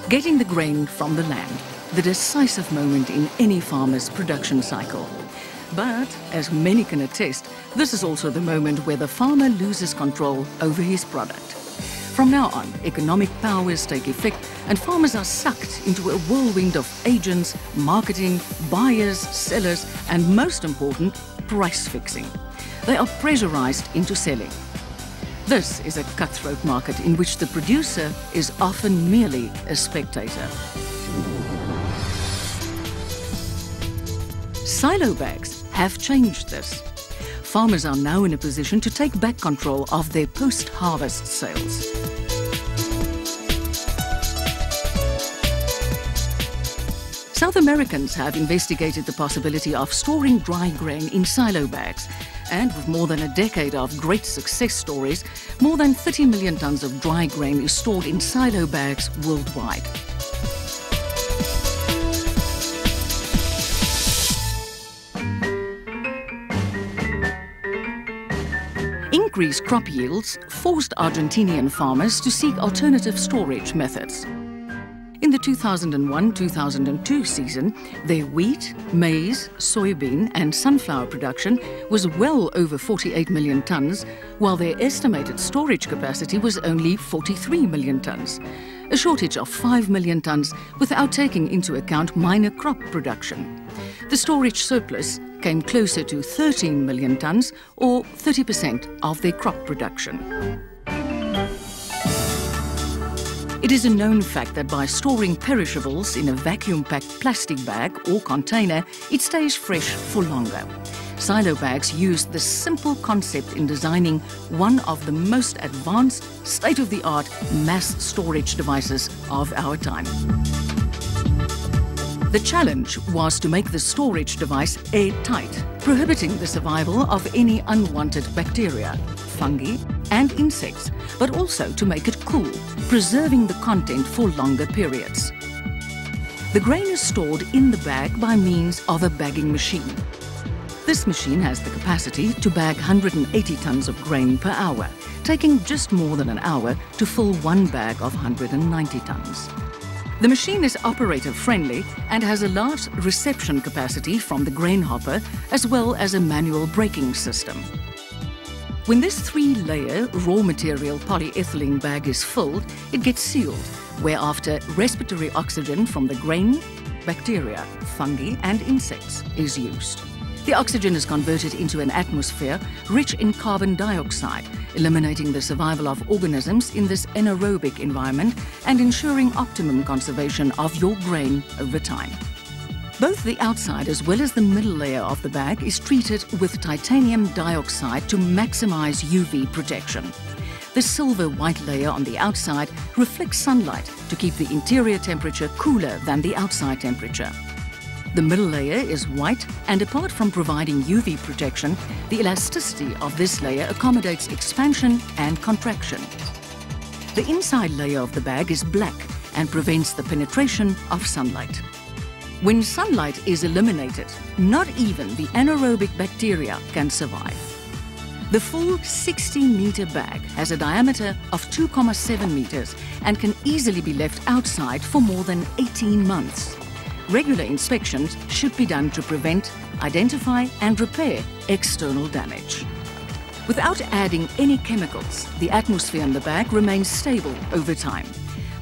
Getting the grain from the land, the decisive moment in any farmer's production cycle. But, as many can attest, this is also the moment where the farmer loses control over his product. From now on, economic powers take effect and farmers are sucked into a whirlwind of agents, marketing, buyers, sellers, and most important, price fixing. They are pressurized into selling. This is a cutthroat market in which the producer is often merely a spectator. Silo bags have changed this. Farmers are now in a position to take back control of their post-harvest sales. South Americans have investigated the possibility of storing dry grain in silo bags, and with more than a decade of great success stories, more than 30 million tons of dry grain is stored in silo bags worldwide. Increased crop yields forced Argentinian farmers to seek alternative storage methods. In the 2001-2002 season, their wheat, maize, soybean and sunflower production was well over 48 million tons, while their estimated storage capacity was only 43 million tons, a shortage of 5 million tons without taking into account minor crop production. The storage surplus came closer to 13 million tons, or 30% of their crop production. It is a known fact that by storing perishables in a vacuum-packed plastic bag or container, it stays fresh for longer. Silo bags used this simple concept in designing one of the most advanced, state-of-the-art mass storage devices of our time. The challenge was to make the storage device airtight, prohibiting the survival of any unwanted bacteria, fungi and insects, but also to make it cool, preserving the content for longer periods. The grain is stored in the bag by means of a bagging machine. This machine has the capacity to bag 180 tons of grain per hour, taking just more than an hour to fill one bag of 190 tons. The machine is operator-friendly and has a large reception capacity from the grain hopper, as well as a manual braking system. When this 3-layer raw material polyethylene bag is filled, it gets sealed, whereafter respiratory oxygen from the grain, bacteria, fungi and insects is used. The oxygen is converted into an atmosphere rich in carbon dioxide, eliminating the survival of organisms in this anaerobic environment and ensuring optimum conservation of your grain over time. Both the outside as well as the middle layer of the bag is treated with titanium dioxide to maximize UV protection. The silver-white layer on the outside reflects sunlight to keep the interior temperature cooler than the outside temperature. The middle layer is white, and apart from providing UV protection, the elasticity of this layer accommodates expansion and contraction. The inside layer of the bag is black and prevents the penetration of sunlight. When sunlight is eliminated, not even the anaerobic bacteria can survive. The full 60-meter bag has a diameter of 2.7 meters and can easily be left outside for more than 18 months. Regular inspections should be done to prevent, identify and repair external damage. Without adding any chemicals, the atmosphere in the bag remains stable over time.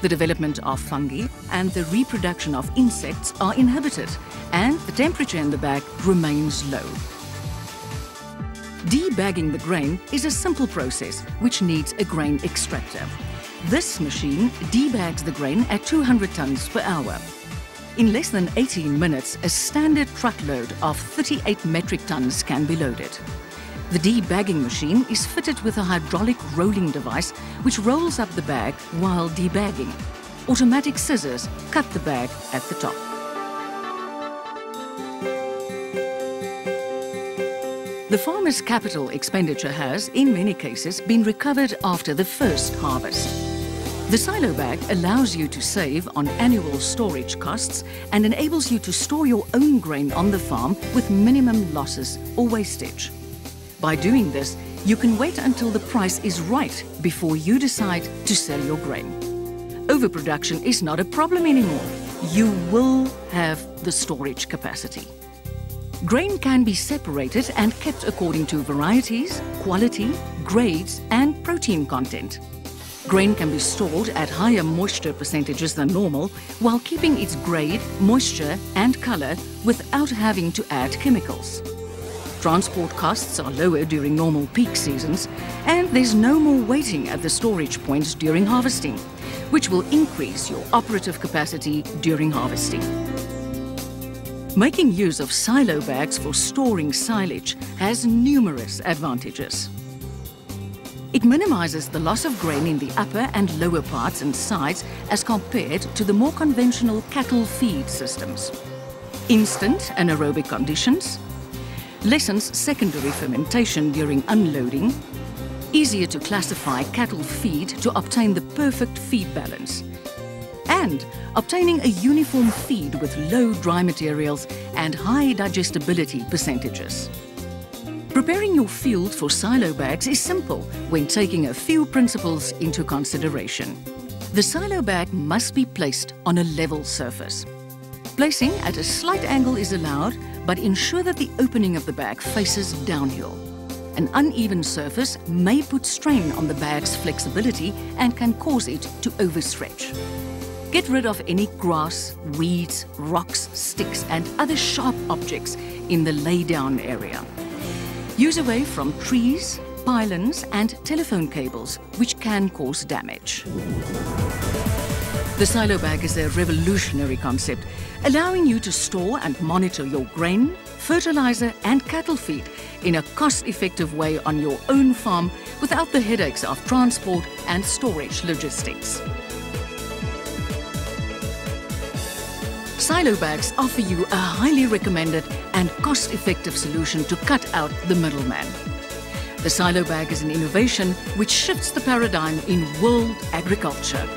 The development of fungi and the reproduction of insects are inhibited, and the temperature in the bag remains low. Debagging the grain is a simple process which needs a grain extractor. This machine debags the grain at 200 tons per hour. In less than 18 minutes, a standard truckload of 38 metric tons can be loaded. The debagging machine is fitted with a hydraulic rolling device which rolls up the bag while debagging. Automatic scissors cut the bag at the top. The farmer's capital expenditure has, in many cases, been recovered after the first harvest. The silo bag allows you to save on annual storage costs and enables you to store your own grain on the farm with minimum losses or wastage. By doing this, you can wait until the price is right before you decide to sell your grain. Over overproduction is not a problem anymore. You will have the storage capacity. Grain can be separated and kept according to varieties, quality, grades, and protein content. Grain can be stored at higher moisture percentages than normal while keeping its grade, moisture, and color without having to add chemicals. Transport costs are lower during normal peak seasons, and there's no more waiting at the storage points during harvesting, which will increase your operative capacity during harvesting. Making use of silo bags for storing silage has numerous advantages. It minimizes the loss of grain in the upper and lower parts and sides as compared to the more conventional cattle feed systems. Instant anaerobic conditions, lessens secondary fermentation during unloading, easier to classify cattle feed to obtain the perfect feed balance, and obtaining a uniform feed with low dry materials and high digestibility percentages. Preparing your field for silo bags is simple when taking a few principles into consideration. The silo bag must be placed on a level surface. Placing at a slight angle is allowed, but ensure that the opening of the bag faces downhill. An uneven surface may put strain on the bag's flexibility and can cause it to overstretch. Get rid of any grass, weeds, rocks, sticks, and other sharp objects in the laydown area. Use away from trees, pylons, and telephone cables, which can cause damage. The silo bag is a revolutionary concept, allowing you to store and monitor your grain, fertilizer, and cattle feed in a cost-effective way on your own farm without the headaches of transport and storage logistics. Silo bags offer you a highly recommended and cost-effective solution to cut out the middleman. The silo bag is an innovation which shifts the paradigm in world agriculture.